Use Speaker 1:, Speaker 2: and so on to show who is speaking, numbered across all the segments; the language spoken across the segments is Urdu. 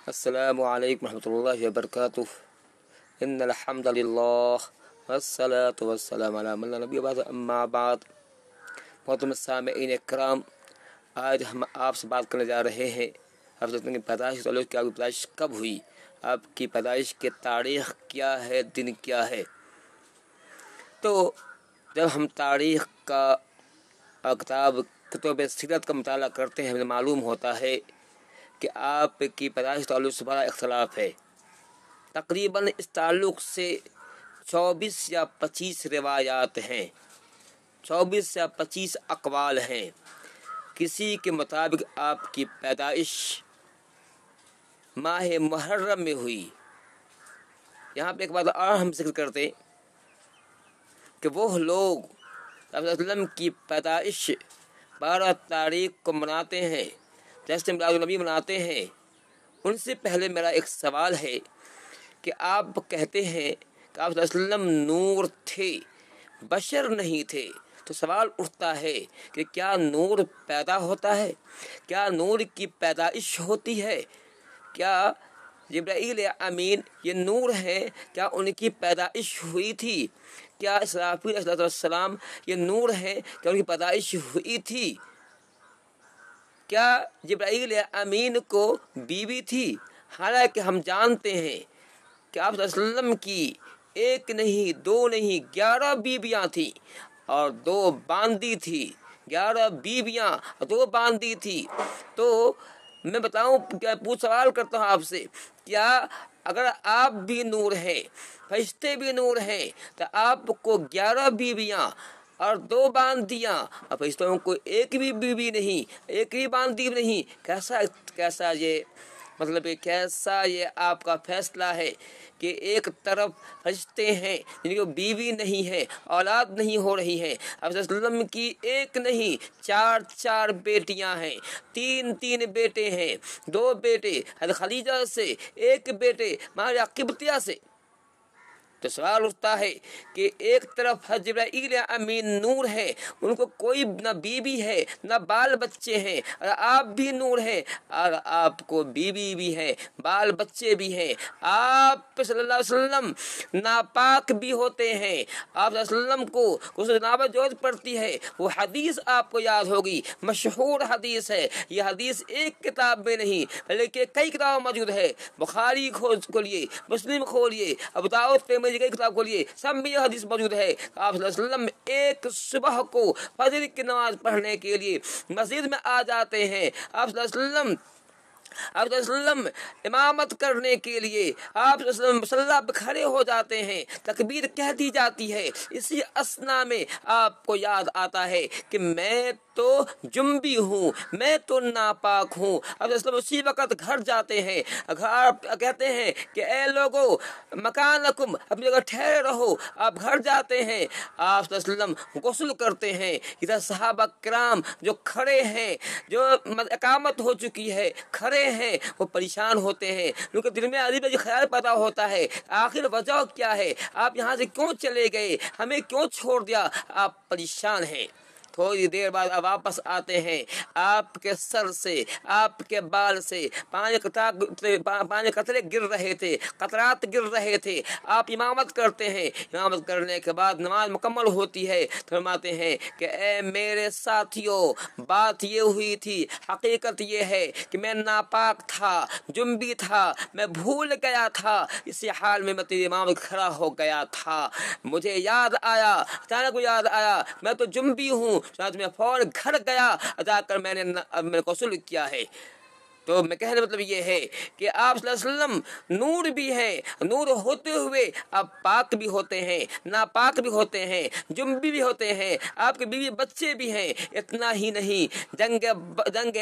Speaker 1: السلام علیکم ورحمۃ اللہ وبرکاتہ ان الحمد للہ والصلاة والسلام علی من لا نبی بعد اما بعد۔ محترم سامعین کرام، آج ہم آپ سے بات کرنے جا رہے ہیں آپ سوچتے ہیں کہ پیدائش کہ آپ کی پیدائش کب ہوئی، آپ کی پیدائش کی تاریخ کیا ہے، دن کیا ہے۔ تو جب ہم تاریخ کا کتب سیرت کا مطالعہ کرتے ہیں، ہمیں معلوم ہوتا ہے کہ آپ کی پیدائش تعلق سے بڑا اختلاف ہے۔ تقریباً اس تعلق سے 24 یا 25 روایات ہیں، 24 یا 25 اقوال ہیں۔ کسی کے مطابق آپ کی پیدائش ماہ محرم میں ہوئی۔ یہاں پہ ایک بات اور ہم ذکر کرتے کہ وہ لوگ صلی اللہ علیہ وسلم کی پیدائش 12 تاریخ کو مناتے ہیں، جیسے میلاد النبی مناتے ہیں، ان سے پہلے میرا ایک سوال ہے کہ آپ کہتے ہیں کہ آپ صلی اللہ علیہ وسلم نور تھے، بشر نہیں تھے، تو سوال اٹھتا ہے کہ کیا نور پیدا ہوتا ہے؟ کیا نور کی پیدائش ہوتی ہے؟ کیا جبرائیل امین یہ نور ہیں، کیا ان کی پیدائش ہوئی تھی؟ کیا اسرافیل علیہ السلام یہ نور ہیں، کیا ان کی پیدائش ہوئی تھی؟ کیا جبرائیل امین کو بیوی تھی؟ حالانکہ ہم جانتے ہیں کہ آپ صلی اللہ علیہ وسلم کی ایک نہیں، دو نہیں، 11 بیویاں تھیں اور 2 باندی تھی۔ 11 بیویاں اور 2 باندی تھی۔ تو میں بتاؤں، سوال کرتا ہوں آپ سے، کیا اگر آپ بھی نور ہیں، فرشتے بھی نور ہیں، تو آپ کو 11 بیویاں اور 2 باندیاں، اور فرشتوں کو ایک بھی بیوی نہیں، ایک بھی باندی نہیں، کیسا یہ مطلب کیسا یہ آپ کا فیصلہ ہے کہ ایک طرف فرشتے ہیں جن کی بیوی نہیں ہے، اولاد نہیں ہو رہی ہے، اب صلی اللہ علیہ وسلم کی ایک نہیں 4 بیٹیاں ہیں، 3 بیٹے ہیں، 2 بیٹے حضرت خدیجہ سے، 1 بیٹے ماریا قبطیہ سے۔ تو سوال اٹھتا ہے کہ ایک طرف جبرائیل امین نور ہے، ان کو کوئی نہ بیوی ہے نہ بال بچے ہیں، اور آپ بھی نور ہیں اور آپ کو بیوی بھی ہے، بال بچے بھی ہیں، آپ صلی اللہ علیہ وسلم ناپاک بھی ہوتے ہیں، آپ صلی اللہ علیہ وسلم کو غسل جنابت جو پڑتی ہے وہ حدیث آپ کو یاد ہوگی، مشہور حدیث ہے۔ یہ حدیث ایک کتاب میں نہیں بلکہ کئی کتابوں موجود ہے، بخاری کھولیے، مسلم کھولیے، ابو داؤد ترمذی کی کتاب کھولیے، سب میں یہ حدیث موجود ہے۔ آپ صلی اللہ علیہ وسلم ایک صبح کو فجر کی نماز پڑھنے کے لیے مسجد میں آ جاتے ہیں، آپ صلی اللہ علیہ وسلم امامت کرنے کے لیے آپ صلی اللہ علیہ وسلم مصلی پہ کھڑے ہو جاتے ہیں، تکبیر کہہ دی جاتی ہے، اسی اثنا میں آپ کو یاد آتا ہے کہ میں تو جنبی ہوں، میں تو ناپاک ہوں۔ اب اسی وقت گھر جاتے ہیں، کہتے ہیں کہ اے لوگو مکانکم، اپنی جگہ ٹھہرے رہو، آپ گھر جاتے ہیں، آپ صلی اللہ علیہ وسلم غسل کرتے ہیں، ادھر صحابہ کرام جو کھڑے ہیں، جو اقامت ہو چکی ہے، کھڑے ہیں، وہ پریشان ہوتے ہیں، کیونکہ دل میں عجیب عجیب خیال پیدا ہوتا ہے، آخر وجہ کیا ہے، آپ یہاں سے کیوں چلے گئے، ہمیں کیوں چھوڑ دیا؟ آپ پریشان ہیں۔ تھوڑی دیر بعد آپ واپس آتے ہیں، آپ کے سر سے، آپ کے بال سے پانی قطرے گر رہے تھے، قطرات گر رہے تھے، آپ امامت کرتے ہیں، امامت کرنے کے بعد نماز مکمل ہوتی ہے، فرماتے ہیں کہ اے میرے ساتھیوں، بات یہ ہوئی تھی، حقیقت یہ ہے کہ میں ناپاک تھا، جنبی تھا، میں بھول گیا تھا، اسی حال میں تیرے امام کھڑا ہو گیا تھا، مجھے یاد آیا، اچانک یاد آیا میں تو جنبی ہوں، میں فوراً گھر گیا، جا کر میں نے غسل کیا ہے۔ تو میں کہنے مطلب یہ ہے کہ آپ صلی اللہ علیہ وسلم نور بھی ہیں، نور ہوتے ہوئے آپ پاک بھی ہوتے ہیں، ناپاک بھی ہوتے ہیں، جنبی بھی ہوتے ہیں، آپ کے بیوی بچے بھی ہیں۔ اتنا ہی نہیں، جنگ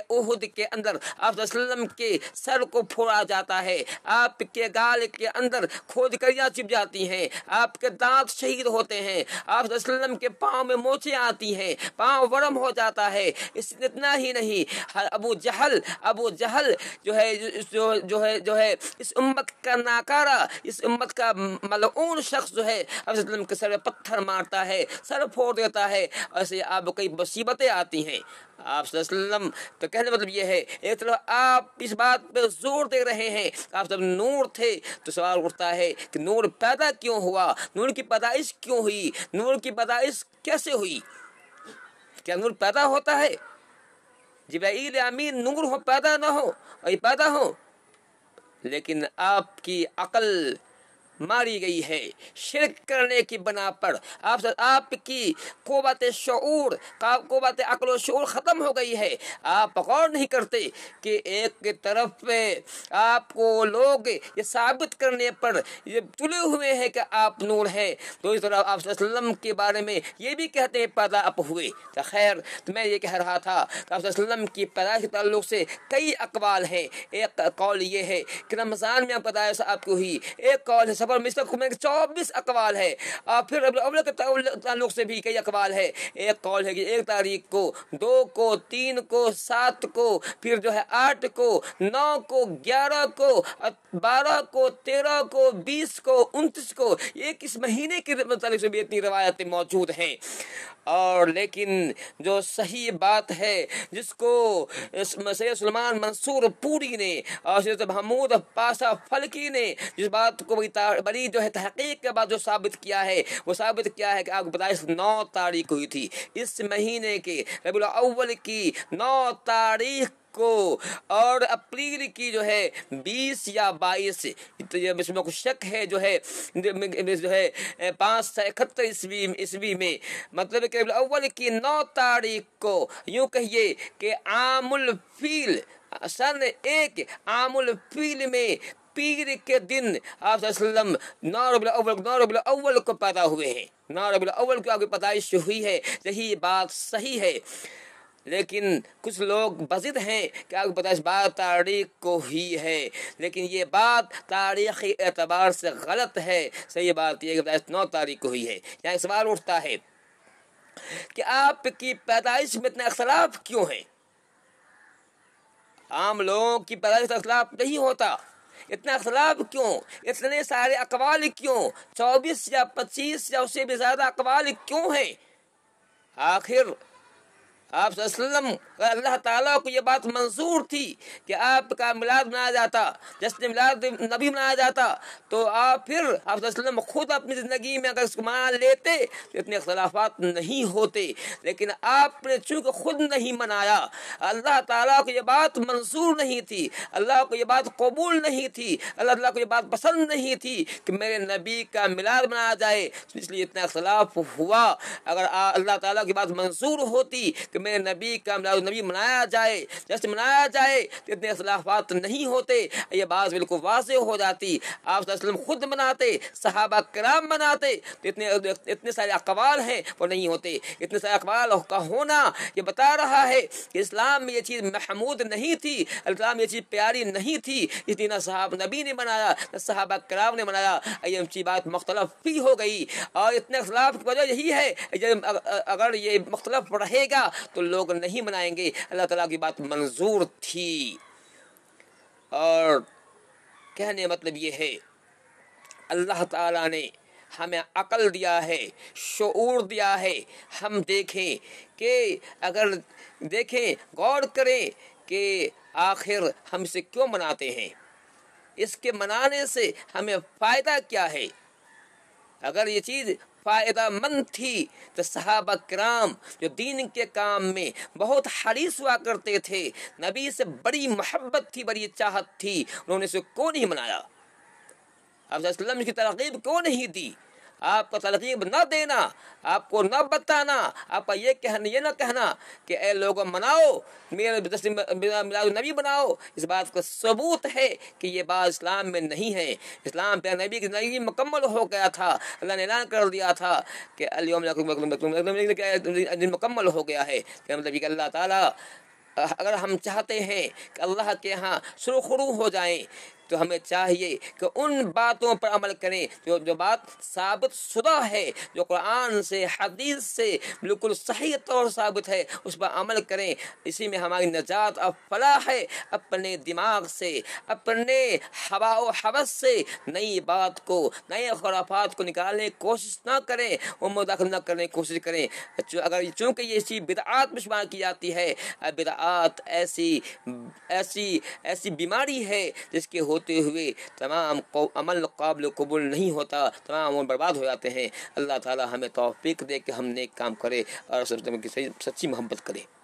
Speaker 1: احد کے اندر آپ صلی اللہ علیہ وسلم کے سر کو پھوڑا جاتا ہے، آپ کے گال کے اندر کھوجکریاں چپ جاتی ہیں، آپ کے دانت شہید ہوتے ہیں، آپ صلی اللہ علیہ وسلم کے پاؤں میں موچیں آتی ہیں، پاؤں ورم ہو جاتا ہے۔ اتنا ہی نہیں، ابو جہل جہل جو ہے اس امت کا ناکارہ، اس امت کا ملعون شخص جو ہے آپ صلی اللہ علیہ وسلم کے سر پتھر مارتا ہے، سر پھوڑ دیتا ہے، ایسے آپ کو کئی مصیبتیں آتی ہیں۔ آپ صلی اللہ علیہ وسلم تو کہنے کا مطلب یہ ہے، ایک طرف آپ اس بات پہ زور دے رہے ہیں آپ سب نور تھے، تو سوال اٹھتا ہے کہ نور پیدا کیوں ہوا، نور کی پیدائش کیوں ہوئی، نور کی پیدائش کیسے ہوئی؟ کیا نور پیدا ہوتا ہے؟ جبرائیل امین نور ہو پیدا نہ ہو اور پیدا ہو؟ لیکن آپ کی عقل ماری گئی ہے شرک کرنے کی بنا پر، آپ کی قوت شعور، قوت عقل و شعور ختم ہو گئی ہے۔ آپ غور نہیں کرتے کہ ایک طرف پہ آپ کو لوگ یہ ثابت کرنے پر یہ تلے ہوئے ہیں کہ آپ نور ہیں، تو اس طرح آپ صلی اللہ علیہ وسلم کے بارے میں یہ بھی کہتے ہیں پیدا آپ ہوئے۔ تو خیر، تو میں یہ کہہ رہا تھا کہ آپ صلی اللہ علیہ وسلم کی پیدائش کے تعلق سے کئی اقوال ہیں۔ ایک قول یہ ہے کہ رمضان میں پیدائش آپ کو ہوئی، ایک قول ہے سفر میں 24 اقوال ہے، اور پھر ربیع الاول کے تعلق سے بھی کئی اقوال ہے۔ ایک قول ہے کہ 1 تاریخ کو، 2 کو، 3 کو، 7 کو، پھر جو ہے 8 کو، 9 کو، 11 کو، 12 کو، 13 کو، 20 کو، 29 کو، ایک اس مہینے کے متعلق سے بھی اتنی روایتیں موجود ہیں۔ اور لیکن جو صحیح بات ہے جس کو سید سلیمان منصور پوری نے اور سید محمود پاشا فلکی نے جس بات کو بڑی جو ہے تحقیق کے بعد جو ثابت کیا ہے، وہ ثابت کیا ہے کہ آپ کی پیدائش 9 تاریخ ہوئی تھی، اس مہینے کے ربیع الاول کی 9 تاریخ کو، اور اپریل کی جو ہے 20 یا 22، اس میں کچھ شک ہے جو ہے 571 عیسوی میں، مطلب کہ ربیع الاول کی 9 تاریخ کو، یوں کہیے کہ عام الفیل سن 1 عام الفیل میں پیر کے دن آپ صلی اللہ علیہ وسلم 9 ربیع الاول کو پیدا ہوئے ہیں، 9 ربیع الاول کو آپ کی پیدائش ہوئی ہے۔ یہی بات صحیح ہے، لیکن کچھ لوگ بضد ہیں کہ آپ کی پیدائش 12 تاریخ کو ہی ہے، لیکن یہ بات تاریخی اعتبار سے غلط ہے۔ صحیح بات یہ کہ پیدائش 9 تاریخ کو ہوئی ہے۔ یہاں سوال اٹھتا ہے کہ آپ کی پیدائش میں اتنا اختلاف کیوں ہے؟ عام لوگوں کی پیدائش کا اختلاف نہیں ہوتا، اتنا اختلاف کیوں؟ اتنے سارے اقوال کیوں؟ 24 یا 25 یا اس سے بھی زیادہ اقوال کیوں ہیں؟ آخر آپ صلی اللہ علیہ وسلم اللہ تعالیٰ کو یہ بات منظور تھی کہ آپ کا میلاد منایا جاتا، جشن میلاد نبی منایا جاتا، تو آپ پھر آپ صلی اللہ علیہ وسلم خود اپنی زندگی میں اگر اس کو منا لیتے تو اتنے اختلافات نہیں ہوتے، لیکن آپ نے چونکہ خود نہیں منایا، اللہ تعالیٰ کو یہ بات منظور نہیں تھی، اللہ کو یہ بات قبول نہیں تھی، اللہ تعالیٰ کو یہ بات پسند نہیں تھی کہ میرے نبی کا میلاد منایا جائے، اس لیے اتنا اختلاف ہوا۔ اگر اللہ تعالیٰ کی بات منظور ہوتی کہ میرے نبی کا میلاد نبی منایا جائے، جیسے منایا جائے، تو اتنے اختلافات نہیں ہوتے، یہ بات بالکل واضح ہو جاتی۔ آپ صلی اللہ علیہ وسلم خود مناتے، صحابہ کرام مناتے، تو اتنے سارے اقوال ہیں وہ نہیں ہوتے۔ اتنے سارے اقوال کا ہونا یہ بتا رہا ہے کہ اسلام میں یہ چیز محمود نہیں تھی، اسلام میں یہ چیز پیاری نہیں تھی، اس لیے نہ صحابہ نبی نے منایا نہ صحابہ کرام نے منایا، یہ بات مختلف بھی ہو گئی۔ اور اتنے اختلاف کی وجہ یہی ہے، اگر یہ مختلف رہے گا تو لوگ نہیں منائیں گے۔ اللہ تعالیٰ کی بات منظور تھی، اور کہنے مطلب یہ ہے اللہ تعالیٰ نے ہمیں عقل دیا ہے، شعور دیا ہے۔ ہم دیکھیں کہ اگر دیکھیں غور کریں کہ آخر ہم اسے کیوں مناتے ہیں، اس کے منانے سے ہمیں فائدہ کیا ہے؟ اگر یہ چیز فائدہ مند تھی تو صحابہ کرام جو دین کے کام میں بہت حریص ہوا کرتے تھے، نبی سے بڑی محبت تھی، بڑی چاہت تھی، انہوں نے اسے کیوں نہیں منایا؟ آپ صلی اللہ علیہ وسلم کی ترغیب کیوں نہیں دی؟ آپ کو ترغیب نہ دینا، آپ کو نہ بتانا، آپ کا یہ نہ کہنا کہ اے لوگوں مناؤ، میلاد النبی بناؤ، اس بات کا ثبوت ہے کہ یہ بات اسلام میں نہیں ہے۔ اسلام پہ نبی کی زندگی مکمل ہو گیا تھا، اللہ نے اعلان کر دیا تھا کہ اليوم مکمل ہو گیا ہے، مطلب کہ اللہ تعالیٰ اگر ہم چاہتے ہیں کہ اللہ کے ہاں سرخرو ہو جائیں تو ہمیں چاہیے کہ ان باتوں پر عمل کریں جو بات ثابت شدہ ہے، جو قرآن سے حدیث سے بالکل صحیح طور ثابت ہے، اس پر عمل کریں۔ اسی میں ہماری نجات اور فلاح ہے۔ اپنے دماغ سے، اپنے ہوا و ہوس سے نئی بات کو، نئے خرافات کو نکالنے کی کوشش نہ کریں، وہ مداخلت نہ کرنے کی کوشش کریں۔ اگر چونکہ یہ چیز بدعات میں شمار کی جاتی ہے، بدعات ایسی بیماری ہے جس کے ہوتے ہوئے تمام عمل قابل قبول نہیں ہوتا، تمام عمل برباد ہو جاتے ہیں۔ اللہ تعالی ہمیں توفیق دے کہ ہم نیک کام کرے اور سچی محبت کرے۔